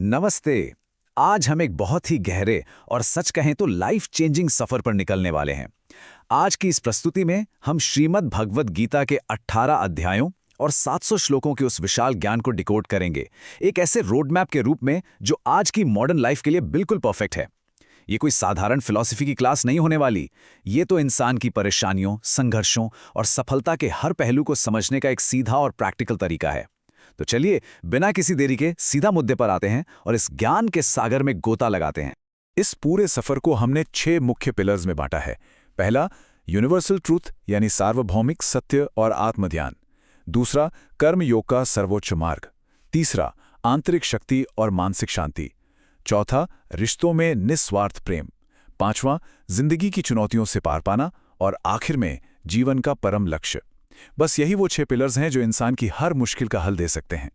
नमस्ते। आज हम एक बहुत ही गहरे और सच कहें तो लाइफ चेंजिंग सफर पर निकलने वाले हैं। आज की इस प्रस्तुति में हम श्रीमद् भगवद गीता के 18 अध्यायों और 700 श्लोकों के उस विशाल ज्ञान को डिकोड करेंगे, एक ऐसे रोड मैप के रूप में जो आज की मॉडर्न लाइफ के लिए बिल्कुल परफेक्ट है। ये कोई साधारण फिलॉसफी की क्लास नहीं होने वाली। ये तो इंसान की परेशानियों, संघर्षों और सफलता के हर पहलू को समझने का एक सीधा और प्रैक्टिकल तरीका है। तो चलिए, बिना किसी देरी के सीधा मुद्दे पर आते हैं और इस ज्ञान के सागर में गोता लगाते हैं। इस पूरे सफर को हमने 6 मुख्य पिलर्स में बांटा है। पहला, यूनिवर्सल ट्रूथ यानी सार्वभौमिक सत्य और आत्मध्यान। दूसरा, कर्म योग का सर्वोच्च मार्ग। तीसरा, आंतरिक शक्ति और मानसिक शांति। चौथा, रिश्तों में निस्वार्थ प्रेम। पांचवां, जिंदगी की चुनौतियों से पार पाना। और आखिर में, जीवन का परम लक्ष्य। बस यही वो 6 पिलर्स हैं जो इंसान की हर मुश्किल का हल दे सकते हैं।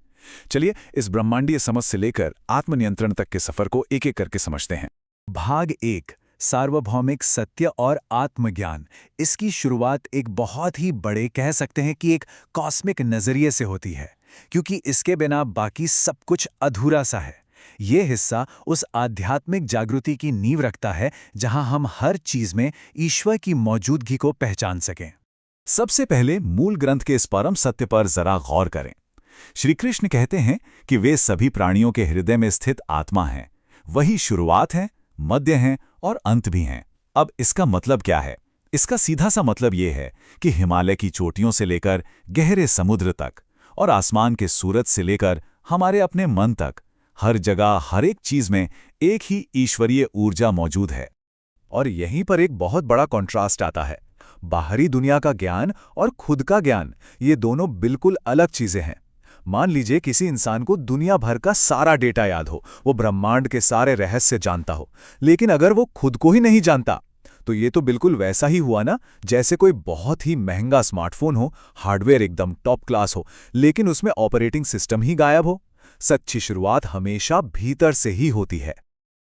चलिए, इस ब्रह्मांडीय समझ से लेकर आत्मनियंत्रण तक के सफर को एक एक करके समझते हैं। भाग 1, सार्वभौमिक सत्य और आत्मज्ञान। इसकी शुरुआत एक बहुत ही बड़े, कह सकते हैं कि एक कॉस्मिक नजरिए से होती है, क्योंकि इसके बिना बाकी सब कुछ अधूरा सा है। ये हिस्सा उस आध्यात्मिक जागृति की नींव रखता है जहां हम हर चीज में ईश्वर की मौजूदगी को पहचान सकें। सबसे पहले मूल ग्रंथ के इस परम सत्य पर जरा गौर करें। श्री कृष्ण कहते हैं कि वे सभी प्राणियों के हृदय में स्थित आत्मा हैं। वही शुरुआत है, मध्य हैं और अंत भी हैं। अब इसका मतलब क्या है? इसका सीधा सा मतलब ये है कि हिमालय की चोटियों से लेकर गहरे समुद्र तक और आसमान के सूरज से लेकर हमारे अपने मन तक, हर जगह, हर एक चीज में एक ही ईश्वरीय ऊर्जा मौजूद है। और यहीं पर एक बहुत बड़ा कॉन्ट्रास्ट आता है। बाहरी दुनिया का ज्ञान और खुद का ज्ञान, ये दोनों बिल्कुल अलग चीजें हैं। मान लीजिए किसी इंसान को दुनिया भर का सारा डेटा याद हो, वो ब्रह्मांड के सारे रहस्य जानता हो, लेकिन अगर वो खुद को ही नहीं जानता, तो ये तो बिल्कुल वैसा ही हुआ ना, जैसे कोई बहुत ही महंगा स्मार्टफोन हो, हार्डवेयर एकदम टॉप क्लास हो, लेकिन उसमें ऑपरेटिंग सिस्टम ही गायब हो। सच्ची शुरुआत हमेशा भीतर से ही होती है।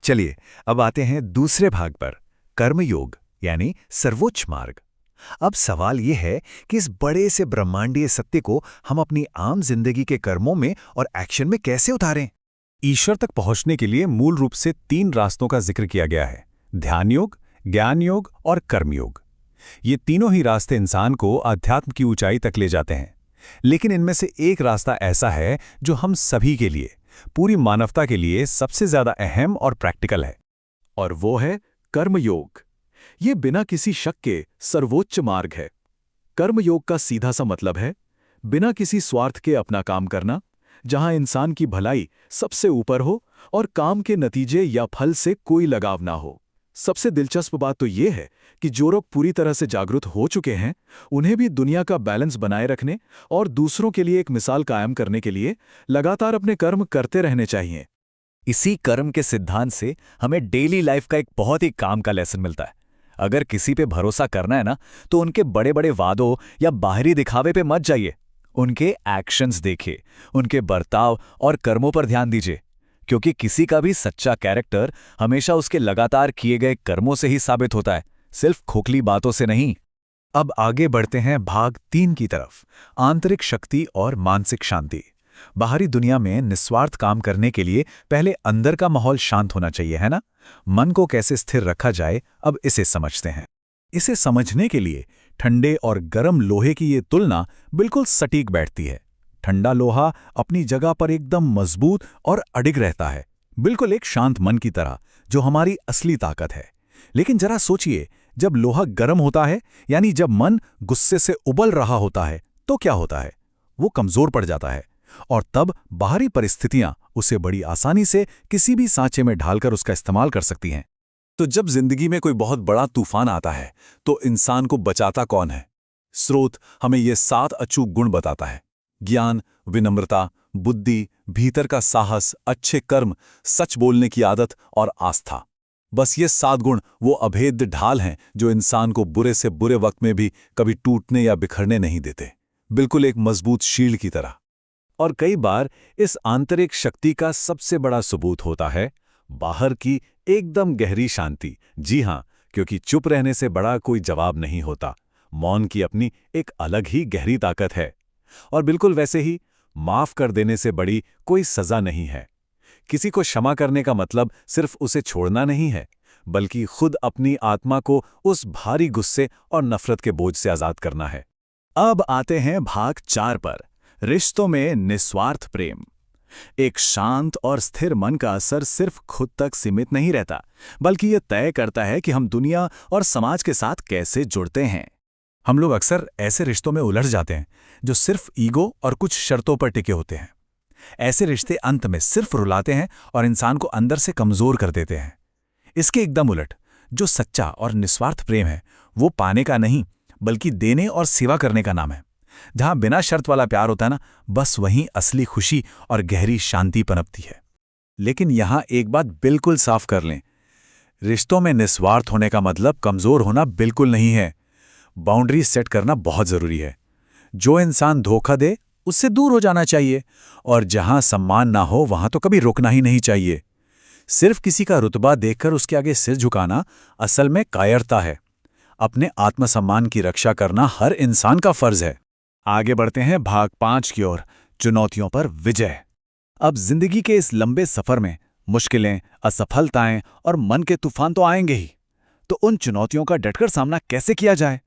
चलिए, अब आते हैं दूसरे भाग पर, कर्मयोग यानी सर्वोच्च मार्ग। अब सवाल यह है कि इस बड़े से ब्रह्मांडीय सत्य को हम अपनी आम जिंदगी के कर्मों में और एक्शन में कैसे उतारें? ईश्वर तक पहुंचने के लिए मूल रूप से 3 रास्तों का जिक्र किया गया है: ध्यान योग, ज्ञान योग और कर्मयोग। ये तीनों ही रास्ते इंसान को अध्यात्म की ऊंचाई तक ले जाते हैं। लेकिन इनमें से एक रास्ता ऐसा है जो हम सभी के लिए, पूरी मानवता के लिए सबसे ज्यादा अहम और प्रैक्टिकल है, और वो है कर्मयोग। ये बिना किसी शक के सर्वोच्च मार्ग है। कर्मयोग का सीधा सा मतलब है बिना किसी स्वार्थ के अपना काम करना, जहां इंसान की भलाई सबसे ऊपर हो और काम के नतीजे या फल से कोई लगाव ना हो। सबसे दिलचस्प बात तो ये है कि जो लोग पूरी तरह से जागरूक हो चुके हैं, उन्हें भी दुनिया का बैलेंस बनाए रखने और दूसरों के लिए एक मिसाल कायम करने के लिए लगातार अपने कर्म करते रहने चाहिए। इसी कर्म के सिद्धांत से हमें डेली लाइफ का एक बहुत ही काम का लेसन मिलता है। अगर किसी पे भरोसा करना है ना, तो उनके बड़े बड़े वादों या बाहरी दिखावे पे मत जाइए। उनके एक्शंस देखिए, उनके बर्ताव और कर्मों पर ध्यान दीजिए, क्योंकि किसी का भी सच्चा कैरेक्टर हमेशा उसके लगातार किए गए कर्मों से ही साबित होता है, सिर्फ खोखली बातों से नहीं। अब आगे बढ़ते हैं भाग 3 की तरफ, आंतरिक शक्ति और मानसिक शांति। बाहरी दुनिया में निस्वार्थ काम करने के लिए पहले अंदर का माहौल शांत होना चाहिए, है ना? मन को कैसे स्थिर रखा जाए, अब इसे समझते हैं। इसे समझने के लिए ठंडे और गर्म लोहे की ये तुलना बिल्कुल सटीक बैठती है। ठंडा लोहा अपनी जगह पर एकदम मजबूत और अडिग रहता है, बिल्कुल एक शांत मन की तरह, जो हमारी असली ताकत है। लेकिन जरा सोचिए, जब लोहा गर्म होता है, यानी जब मन गुस्से से उबल रहा होता है, तो क्या होता है? वो कमजोर पड़ जाता है, और तब बाहरी परिस्थितियां उसे बड़ी आसानी से किसी भी सांचे में ढालकर उसका इस्तेमाल कर सकती हैं। तो जब जिंदगी में कोई बहुत बड़ा तूफान आता है, तो इंसान को बचाता कौन है? स्रोत हमें ये 7 अचूक गुण बताता है: ज्ञान, विनम्रता, बुद्धि, भीतर का साहस, अच्छे कर्म, सच बोलने की आदत और आस्था। बस ये 7 गुण वो अभेद्य ढाल हैं जो इंसान को बुरे से बुरे वक्त में भी कभी टूटने या बिखरने नहीं देते, बिल्कुल एक मजबूत शील्ड की तरह। और कई बार इस आंतरिक शक्ति का सबसे बड़ा सबूत होता है बाहर की एकदम गहरी शांति। जी हां, क्योंकि चुप रहने से बड़ा कोई जवाब नहीं होता। मौन की अपनी एक अलग ही गहरी ताकत है। और बिल्कुल वैसे ही माफ कर देने से बड़ी कोई सजा नहीं है, किसी को क्षमा करने का मतलब सिर्फ उसे छोड़ना नहीं है, बल्कि खुद अपनी आत्मा को उस भारी गुस्से और नफरत के बोझ से आजाद करना है। अब आते हैं भाग 4 पर, रिश्तों में निस्वार्थ प्रेम। एक शांत और स्थिर मन का असर सिर्फ खुद तक सीमित नहीं रहता, बल्कि यह तय करता है कि हम दुनिया और समाज के साथ कैसे जुड़ते हैं। हम लोग अक्सर ऐसे रिश्तों में उलझ जाते हैं जो सिर्फ ईगो और कुछ शर्तों पर टिके होते हैं। ऐसे रिश्ते अंत में सिर्फ रुलाते हैं और इंसान को अंदर से कमजोर कर देते हैं। इसके एकदम उलट, जो सच्चा और निस्वार्थ प्रेम है, वो पाने का नहीं, बल्कि देने और सेवा करने का नाम है। जहां बिना शर्त वाला प्यार होता है ना, बस वहीं असली खुशी और गहरी शांति पनपती है। लेकिन यहां एक बात बिल्कुल साफ कर लें, रिश्तों में निस्वार्थ होने का मतलब कमजोर होना बिल्कुल नहीं है। बाउंड्री सेट करना बहुत जरूरी है। जो इंसान धोखा दे, उससे दूर हो जाना चाहिए, और जहां सम्मान ना हो वहां तो कभी रुकना ही नहीं चाहिए। सिर्फ किसी का रुतबा देखकर उसके आगे सिर झुकाना असल में कायरता है। अपने आत्मसम्मान की रक्षा करना हर इंसान का फर्ज है। आगे बढ़ते हैं भाग 5 की ओर, चुनौतियों पर विजय। अब जिंदगी के इस लंबे सफर में मुश्किलें, असफलताएं और मन के तूफान तो आएंगे ही। तो उन चुनौतियों का डटकर सामना कैसे किया जाए?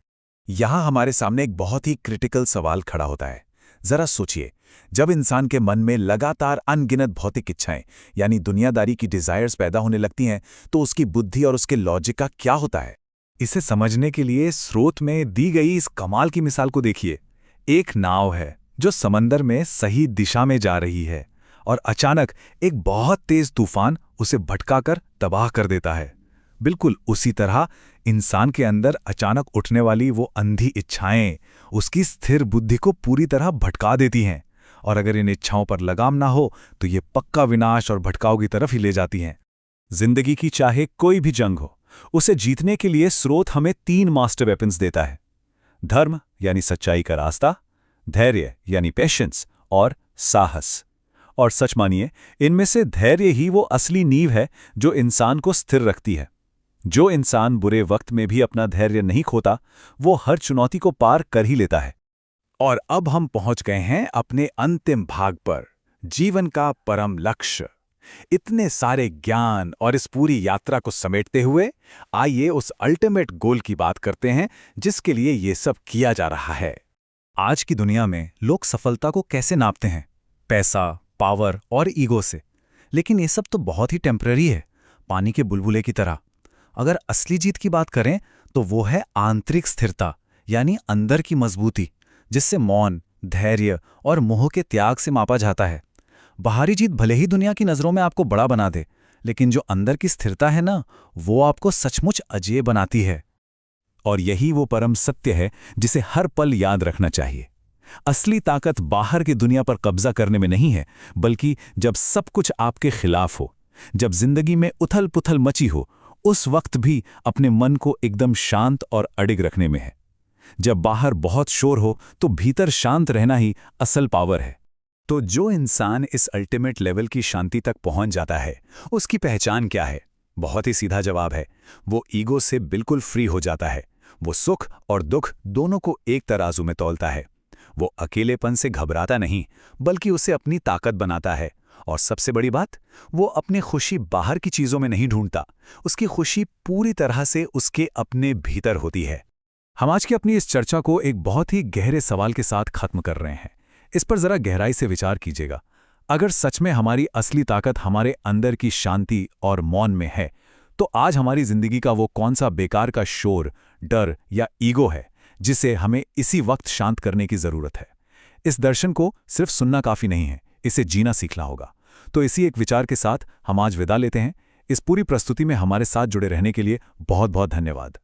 यहां हमारे सामने एक बहुत ही क्रिटिकल सवाल खड़ा होता है। जरा सोचिए, जब इंसान के मन में लगातार अनगिनत भौतिक इच्छाएं यानी दुनियादारी की डिजायर्स पैदा होने लगती हैं, तो उसकी बुद्धि और उसके लॉजिक का क्या होता है? इसे समझने के लिए स्रोत में दी गई इस कमाल की मिसाल को देखिए। एक नाव है जो समंदर में सही दिशा में जा रही है, और अचानक एक बहुत तेज तूफान उसे भटकाकर तबाह कर देता है। बिल्कुल उसी तरह इंसान के अंदर अचानक उठने वाली वो अंधी इच्छाएं उसकी स्थिर बुद्धि को पूरी तरह भटका देती हैं, और अगर इन इच्छाओं पर लगाम ना हो तो ये पक्का विनाश और भटकाव की तरफ ही ले जाती हैं। जिंदगी की चाहे कोई भी जंग हो, उसे जीतने के लिए स्रोत हमें 3 मास्टर वेपन्स देता है: धर्म यानी सच्चाई का रास्ता, धैर्य यानी पेशेंस, और साहस। और सच मानिए, इनमें से धैर्य ही वो असली नींव है जो इंसान को स्थिर रखती है। जो इंसान बुरे वक्त में भी अपना धैर्य नहीं खोता, वो हर चुनौती को पार कर ही लेता है। और अब हम पहुंच गए हैं अपने अंतिम भाग पर, जीवन का परम लक्ष्य। इतने सारे ज्ञान और इस पूरी यात्रा को समेटते हुए आइए उस अल्टीमेट गोल की बात करते हैं जिसके लिए ये सब किया जा रहा है। आज की दुनिया में लोग सफलता को कैसे नापते हैं? पैसा, पावर और ईगो से। लेकिन ये सब तो बहुत ही टेम्पररी है, पानी के बुलबुले की तरह। अगर असली जीत की बात करें तो वो है आंतरिक स्थिरता, यानी अंदर की मजबूती, जिससे मौन, धैर्य और मोह के त्याग से मापा जाता है। बाहरी जीत भले ही दुनिया की नज़रों में आपको बड़ा बना दे, लेकिन जो अंदर की स्थिरता है ना, वो आपको सचमुच अजेय बनाती है। और यही वो परम सत्य है जिसे हर पल याद रखना चाहिए। असली ताकत बाहर की दुनिया पर कब्जा करने में नहीं है, बल्कि जब सब कुछ आपके खिलाफ हो, जब जिंदगी में उथल पुथल मची हो, उस वक्त भी अपने मन को एकदम शांत और अडिग रखने में है। जब बाहर बहुत शोर हो तो भीतर शांत रहना ही असल पावर है। तो जो इंसान इस अल्टीमेट लेवल की शांति तक पहुंच जाता है, उसकी पहचान क्या है? बहुत ही सीधा जवाब है, वो ईगो से बिल्कुल फ्री हो जाता है। वो सुख और दुख दोनों को एक तराजू में तौलता है। वो अकेलेपन से घबराता नहीं, बल्कि उसे अपनी ताकत बनाता है। और सबसे बड़ी बात, वो अपनी खुशी बाहर की चीजों में नहीं ढूंढता, उसकी खुशी पूरी तरह से उसके अपने भीतर होती है। हम आज की अपनी इस चर्चा को एक बहुत ही गहरे सवाल के साथ खत्म कर रहे हैं। इस पर जरा गहराई से विचार कीजिएगा। अगर सच में हमारी असली ताकत हमारे अंदर की शांति और मौन में है, तो आज हमारी जिंदगी का वो कौन सा बेकार का शोर, डर या ईगो है जिसे हमें इसी वक्त शांत करने की जरूरत है? इस दर्शन को सिर्फ सुनना काफी नहीं है, इसे जीना सीखना होगा। तो इसी एक विचार के साथ हम आज विदा लेते हैं। इस पूरी प्रस्तुति में हमारे साथ जुड़े रहने के लिए बहुत बहुत धन्यवाद।